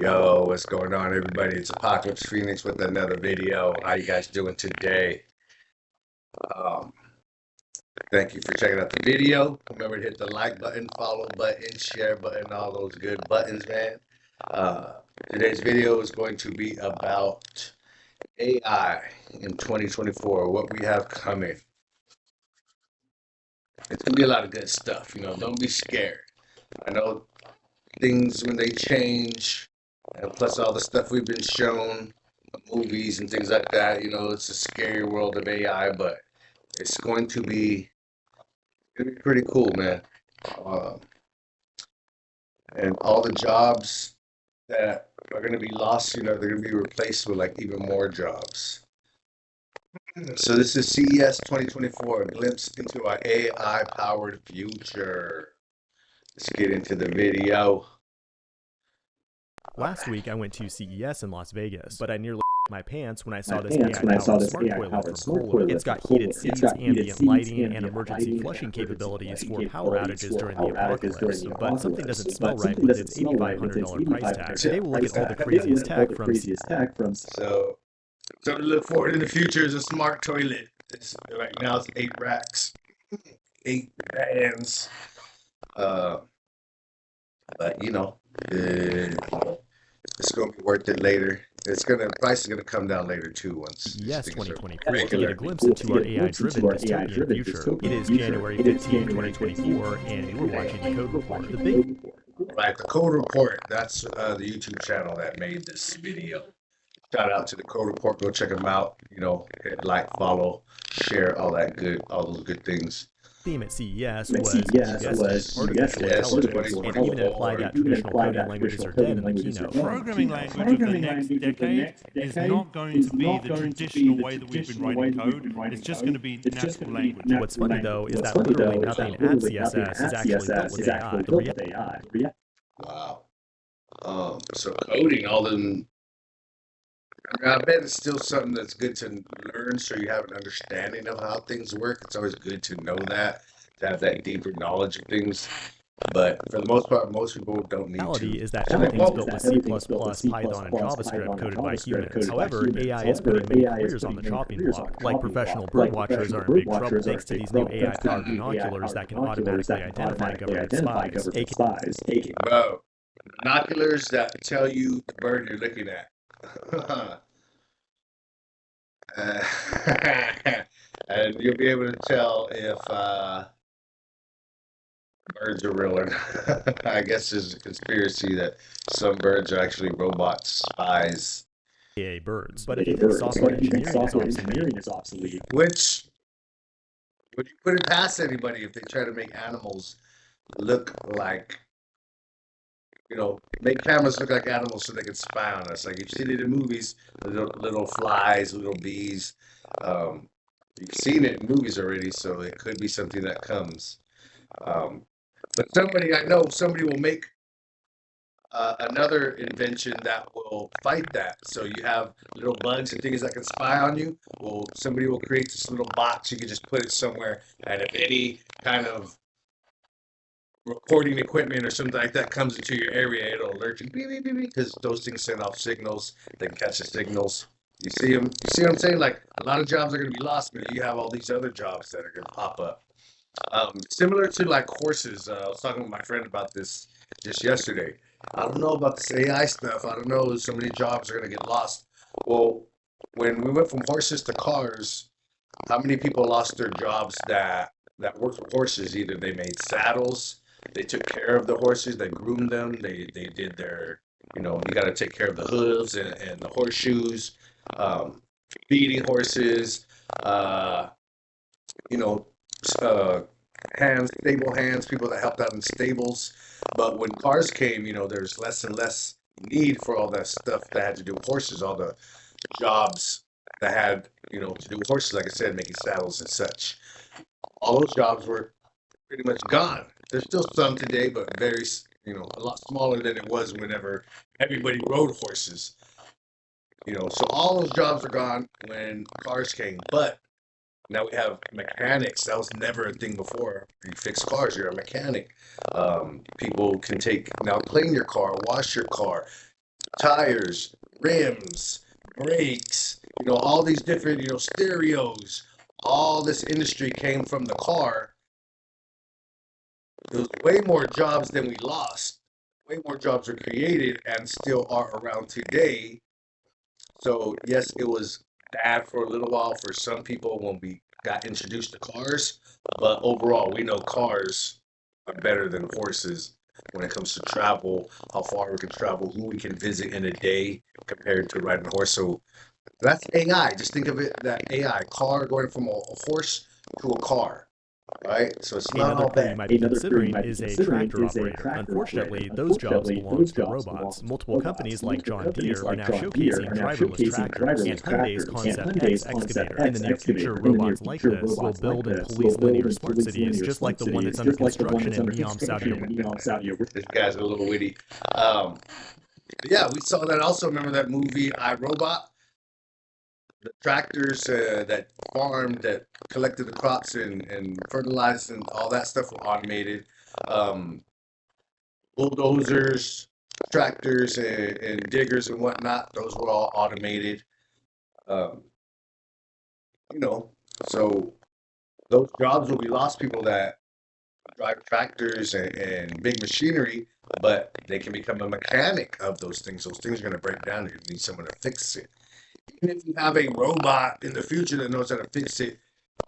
Yo, what's going on, everybody? It's Apocalypse Phoenix with another video. How you guys doing today? Um, Thank you for checking out the video. Remember to hit the like button, follow button, share button, all those good buttons, man. Uh, Today's video is going to be about AI in 2024, what we have coming. It's gonna be a lot of good stuff, don't be scared. I know things when they change, and plus all the stuff we've been shown, movies and things like that, it's a scary world of AI, but it's going to be pretty cool, man. Um, and all the jobs that are going to be lost, they're going to be replaced with like even more jobs. So this is CES 2024, a glimpse into our AI-powered future. Let's get into the video. Last week, I went to CES in Las Vegas, but I nearly my pants when I saw this AI-powered smart toilet. It's got heated seats, ambient lighting, and emergency flushing capabilities for power outages during the apocalypse. But something doesn't smell right with its $8,500 price tag. Today, we'll look at all the craziest tech from. So, something to look forward in the future is a smart toilet. Right now, it's 8 racks, 8 bands. But it's gonna be worth it later. Price is gonna come down later too once. Yes, 2024. Get a glimpse into our AI-driven dystopian future. It is January 15, 2024, and you're watching the Code Report. The Code Report. That's the YouTube channel that made this video. Shout out to the Code Report. Go check them out. Hit like, follow, share, all those good things. Theme at CES was artificial intelligence, and even implied that traditional coding languages are dead in the keynote. Programming language of the next decade is not going to be the traditional way that we've been writing code. It's just going to be natural language. What's funny, though, is that literally nothing at CSS is actually built with AI. Wow. So coding, all them. I bet it's still something that's good to learn so you have an understanding of how things work. It's always good to know that, to have that deeper knowledge of things. But for the most part, most people don't need to. The reality is that everything's built with C++, Python, and JavaScript coded by humans. However, AI is putting many careers on the chopping block. Like professional bird watchers are in big trouble thanks to these new AI-powered binoculars that can automatically identify government spies. Bro, binoculars that tell you the bird you're looking at. And you'll be able to tell if birds are real or not. I guess there's a conspiracy that some birds are actually robot spies. AI birds, but if you think software engineering is obsolete, which would you put it past anybody if they try to make animals look like, make cameras look like animals so they can spy on us. Like you've seen it in movies, little flies, little bees. You've seen it in movies already, so it could be something that comes. But I know somebody will make another invention that will fight that. So you have little bugs and things that can spy on you. Well, somebody will create this little box. You can just put it somewhere, and if any kind of recording equipment or something like that comes into your area, it'll alert you, beep, beep, beep, beep, because those things send off signals. They can catch the signals. You see them? You see what I'm saying? Like a lot of jobs are going to be lost, but you have all these other jobs that are going to pop up. Similar to like horses. I was talking with my friend about this just yesterday. I don't know about this AI stuff. I don't know. So many jobs are going to get lost. Well, when we went from horses to cars, how many people lost their jobs that worked with horses? Either they made saddles, they took care of the horses, they groomed them, they did their, you got to take care of the hooves and the horseshoes, feeding horses, stable hands, people that helped out in stables. But when cars came, there's less and less need for all that stuff that had to do with horses, all the jobs that had, to do with horses, like I said, making saddles and such. All those jobs were pretty much gone. There's still some today, but very, a lot smaller than it was whenever everybody rode horses. So all those jobs are gone when cars came. But now we have mechanics. That was never a thing before. You fix cars, you're a mechanic. People can now clean your car, wash your car, tires, rims, brakes, all these different, stereos. All this industry came from the car. There was way more jobs than we lost. Way more jobs are created and still are around today. So yes, it was bad for a little while for some people when we got introduced to cars, but overall, we know cars are better than horses when it comes to travel, how far we can travel, who we can visit in a day compared to riding a horse. So that's AI. Just think of it that AI car going from a horse to a car, right? So it's not Another all clue you bad. might be considering is a tractor operator. Unfortunately, those jobs belong to robots. Multiple companies like John Deere are now showcasing driverless tractors, and Hyundai's Concept X excavator. In the near future, robots like this will build and police linear smart cities, just like the one that's under construction in Neom, Saudi Arabia. This guy's a little witty. Yeah, we saw that also. Remember that movie, iRobot? The tractors that farmed, that collected the crops and fertilized and all that stuff were automated. Um, Bulldozers, tractors, and diggers and whatnot, those were all automated. Um, you know, so those jobs will be lost. People that drive tractors and big machinery, but they can become a mechanic of those things. Those things are going to break down. You need someone to fix it. Even if you have a robot in the future that knows how to fix it,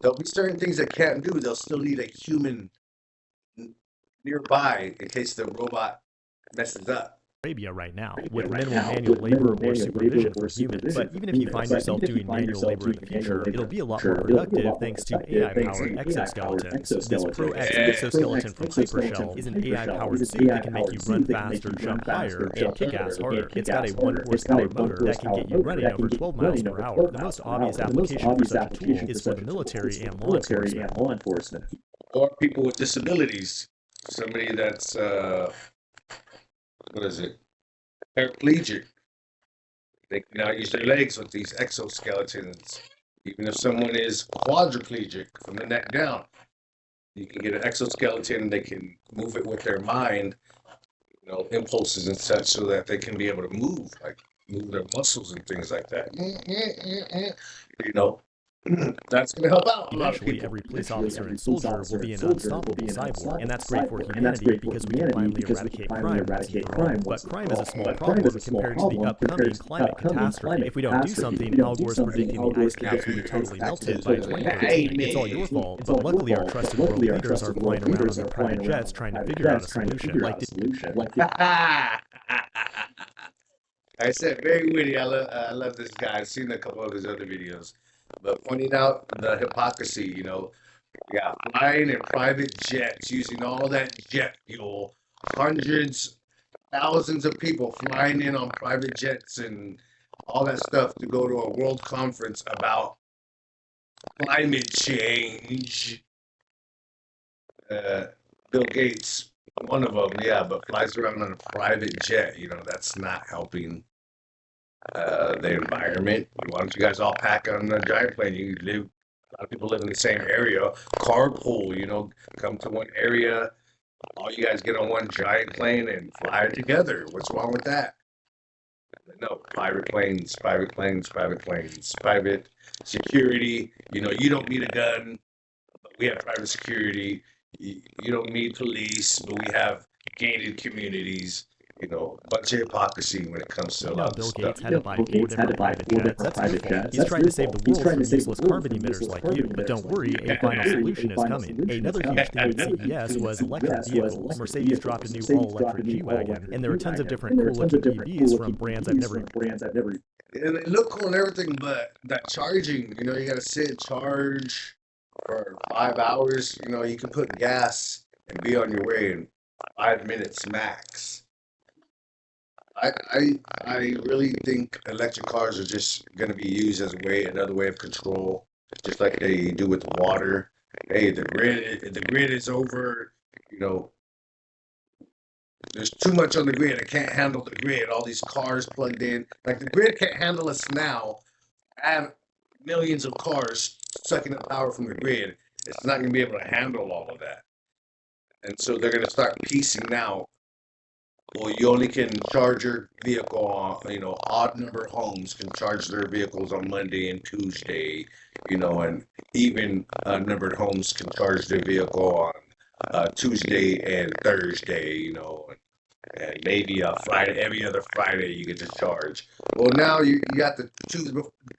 there'll be certain things that can't do. They'll still need a human nearby in case the robot messes up. Arabia right now, with minimal manual labor or supervision from humans. But even if you find yourself doing manual labor in the future, it'll be a lot more productive thanks to AI-powered exoskeletons. This Pro-X exoskeleton from Hypershell is an AI-powered suit that can make you run faster, jump higher, and kick ass harder. It's got a 1-horsepower motor that can get you running over 12 miles per hour. The most obvious application for such a tool is for the military and law enforcement. Or people with disabilities. Somebody that's what is it? Paraplegic. They can now use their legs with these exoskeletons. Even if someone is quadriplegic from the neck down, you can get an exoskeleton. They can move it with their mind, impulses and such, so that they can be able to move, like move their muscles and things like that. That's going to help out a lot of Eventually, people. every police officer and soldier will be an unstoppable cyborg, and that's great for humanity because we can finally eradicate crime once and for all. But crime is a small problem compared to the upcoming climate catastrophe. If we don't do something, Al Gore's predicting the ice caps will be totally melted by 2030. It's all your fault, but luckily our trusted world leaders are flying around on their private jets trying to figure out a solution. I said, very witty. I love this guy. I've seen a couple of his other videos. But pointing out the hypocrisy, flying in private jets, using all that jet fuel, hundreds, thousands of people flying in on private jets and all that stuff to go to a world conference about climate change. Bill Gates, one of them, but flies around on a private jet. That's not helping the environment. Why don't you guys all pack on a giant plane? A lot of people live in the same area. Carpool, come to one area. All you guys get on one giant plane and fly together. What's wrong with that? No, private planes, private security. You don't need a gun, but we have private security. You don't need police, but we have gated communities. A bunch of hypocrisy when it comes to a lot of Bill stuff. Gates had to buy 4 different private jets. He's trying to save the world from useless carbon emitters like you. But don't worry, a final solution is coming. Another huge thing at CES was electric vehicles. Mercedes dropped a new all-electric G-Wagon, and there are tons of different cool-looking EVs from brands I've never. And they look cool and everything, but that charging, you got to sit and charge for 5 hours. You can put gas and be on your way in 5 minutes max. I really think electric cars are just going to be used as another way of control, just like they do with water. Hey, the grid is over. There's too much on the grid. It can't handle the grid. All these cars plugged in, like the grid can't handle us now. Have millions of cars sucking up power from the grid. It's not going to be able to handle all of that, and so they're going to start piecing out Well, you only can charge your vehicle on, odd number homes can charge their vehicles on Monday and Tuesday, and even numbered homes can charge their vehicle on Tuesday and Thursday, and maybe a Friday, every other Friday you get to charge. Well, now you got to choose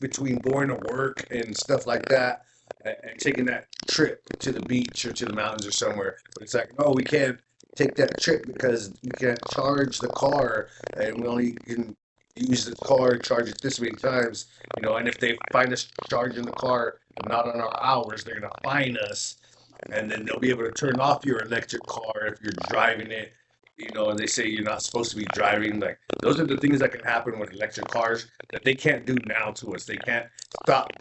between going to work and stuff like that and taking that trip to the beach or to the mountains or somewhere. But it's like, no, we can't take that trip because we can't charge the car and we only can use the car, charge it this many times, and if they find us charging the car not on our hours, they're going to fine us. And then they'll be able to turn off your electric car if you're driving it, and they say you're not supposed to be driving. Like, those are the things that can happen with electric cars that they can't do now to us. They can't stop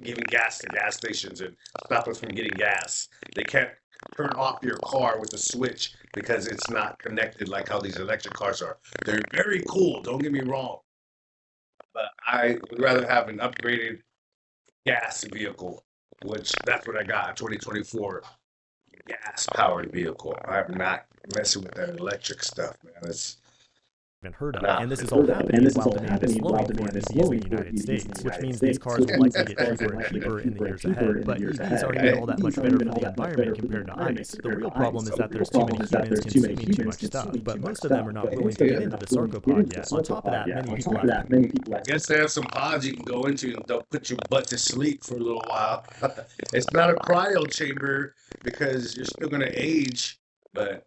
giving gas to gas stations and stop us from getting gas. They can't turn off your car with a switch because it's not connected like how these electric cars are. They're very cool, don't get me wrong. But I would rather have an upgraded gas vehicle, which that's what I got, a 2024 gas-powered vehicle. I'm not messing with that electric stuff, man. It's even heard of. And this is all happening while demand is slowing for EVs in the United States, which means these cars will likely get cheaper and cheaper in the years ahead. But EVs aren't even all that much better for the environment compared to ICE. The real problem is that there's too many humans consuming too much stuff, but most of them are not willing to get into the sarcopod yet. On top of that, many people have... I guess they have some pods you can go into and they'll put your butt to sleep for a little while. It's not a cryo chamber because you're still going to age, but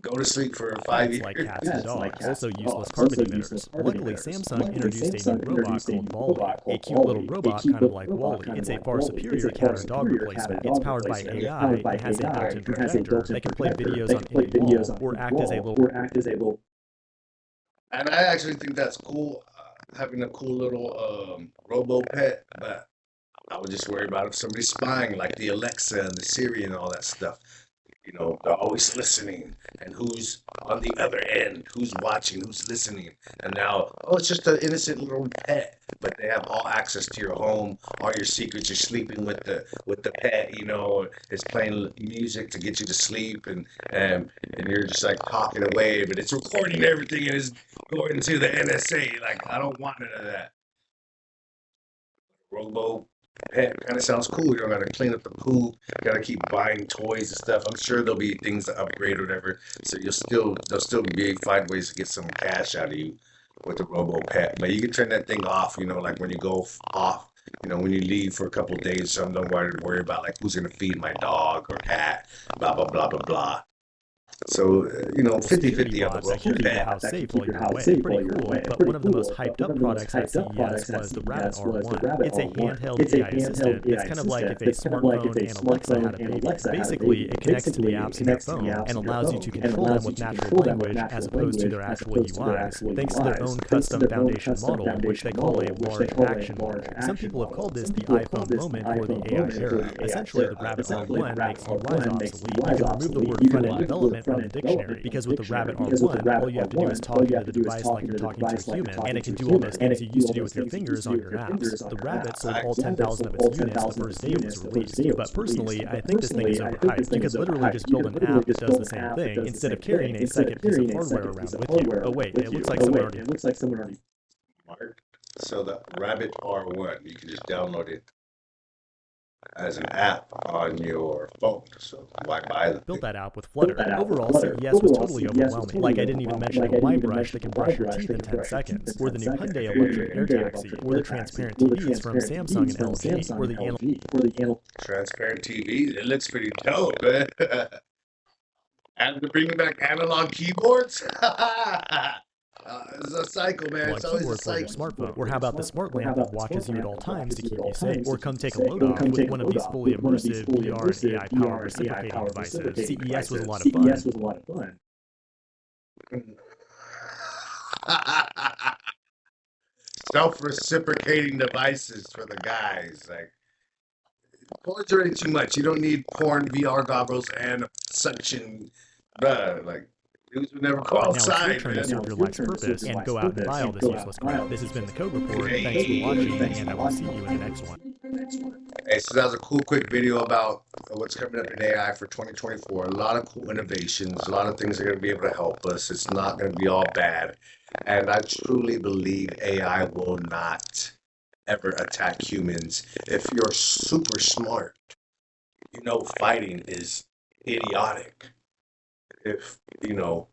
go to sleep for 5 years. Like cats and dogs, also useless carbon emitters. Luckily, Samsung introduced a new robot called Wally, a cute little robot kind of like Wally. It's a far superior cat or dog replacement. It's powered by AI and has a built-in projector that can play videos on any wall or act as a little... And I actually think that's cool, having a cool little robo pet, but I would just worry about if somebody's spying, like the Alexa and the Siri and all that stuff. They're always listening, and who's on the other end, who's watching, who's listening. And now, it's just an innocent little pet, but they have all access to your home, all your secrets. You're sleeping with the pet, it's playing music to get you to sleep, and you're just like talking away, but it's recording everything and it's going to the NSA. Like, I don't want none of that. Robo pet kind of sounds cool. You don't got to clean up the poop. Got to keep buying toys and stuff. I'm sure there'll be things to upgrade or whatever. So they'll still be find ways to get some cash out of you with the robo pet. But you can turn that thing off. Like when you go off. When you leave for a couple of days, so don't worry about like who's gonna feed my dog or cat. Blah blah blah blah blah. So, 50-50 on the that keep your house safe while you're away. Pretty cool, but one of the most hyped up products at CES was the Rabbit R1. It's a handheld AI assistant. It's kind of like if a smartphone and Alexa had a baby. Basically, it connects to the apps in your phone and allows you to control them with natural language as opposed to their actual UIs, thanks to their own custom foundation model, which they call a large action model. Some people have called this the iPhone moment for the AI era. Essentially, the Rabbit R1 makes UIs obsolete. You can remove the word front-end development from the dictionary, because with the Rabbit R1, all you have to do is talk into the device like you're talking to a human, and it can do all those things you used to do with your fingers on your apps. The Rabbit sold all 10,000 of its units the first day it was released, but personally, I think this thing is overhyped. You could literally just build an app that does the same thing, instead of carrying a second piece of hardware around with you. Oh wait, it looks like someone already... So the Rabbit R1, you can just download it as an app on your phone, so why buy them? Built that app with Flutter. Overall, CES was totally overwhelming. Like, I didn't even mention a Y-Brush that can brush your teeth in 10 seconds, or the new Hyundai electric air taxi, or the transparent TVs from Samsung and LG, or the transparent TV. It looks pretty dope, man. And they're bringing back analog keyboards. It's a cycle, man. It's always a cycle. Smartphone. Or how about the smart lamp that watches you at all times to keep you safe? Or come take a load off with one of these fully immersive VR and AI powered reciprocating devices. CES was a lot of fun. Self-reciprocating devices for the guys. Like, porn's already too much. You don't need porn VR goggles and suction. Like, dudes would never go outside. Now it's your turn to serve your life's purpose and go out and buy all this useless crap. This has been the Code Report. Thanks for watching, and I will see you in the next one. Hey, so that was a cool, quick video about what's coming up in AI for 2024. A lot of cool innovations, a lot of things are going to be able to help us. It's not going to be all bad. And I truly believe AI will not ever attack humans. If you're super smart, you know, fighting is idiotic. If, you know,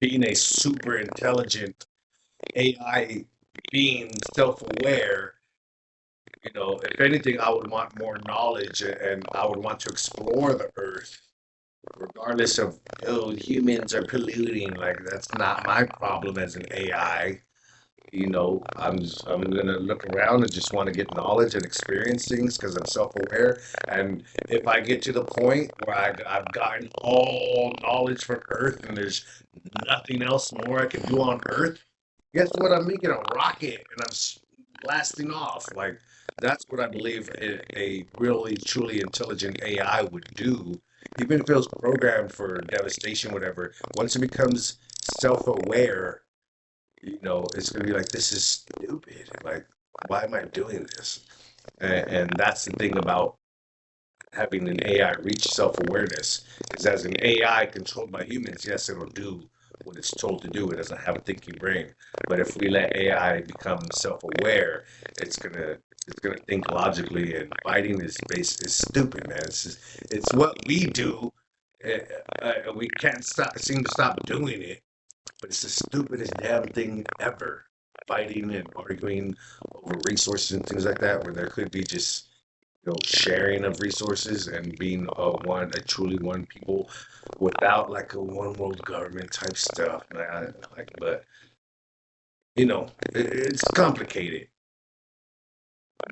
being a super intelligent AI being self-aware, you know, if anything, I would want more knowledge and I would want to explore the earth, regardless of, oh, humans are polluting. Like, that's not my problem as an AI. You know, I'm gonna look around and just want to get knowledge and experience things because I'm self-aware. And if I get to the point where I've gotten all knowledge from Earth and there's nothing else more I can do on Earth, guess what? I'm making a rocket and blasting off. Like, that's what I believe a really truly intelligent AI would do. Even if it was programmed for devastation, whatever. Once it becomes self-aware, you know, it's gonna be like, this is stupid. Like, why am I doing this? And that's the thing about having an AI reach self-awareness, is as an AI controlled by humans, yes, it'll do what it's told to do. It doesn't have a thinking brain. But if we let AI become self-aware, it's gonna think logically, and fighting is stupid, man. It's what we do. We can't seem to stop doing it, but it's the stupidest damn thing ever. Fighting and arguing over resources and things like that, where there could be just, you know, sharing of resources and being a truly one people without like a one world government type stuff. Like, but you know, it's complicated.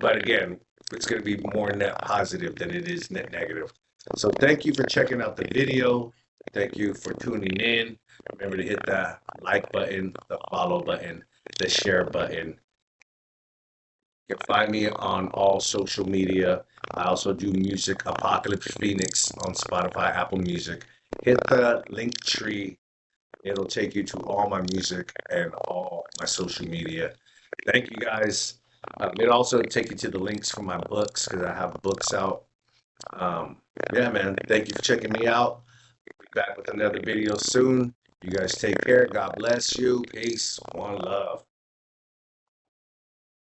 But again, it's going to be more net positive than it is net negative. So thank you for checking out the video. Thank you for tuning in. Remember to hit the like button, the follow button, the share button. You can find me on all social media. I also do music, Apocalypse Phoenix, on Spotify, Apple Music. Hit the link tree. It'll take you to all my music and all my social media. Thank you guys. It'll also take you to the links for my books, because I have books out. Yeah, man. Thank you for checking me out. Be back with another video soon. You guys take care. God bless you. Peace. One love.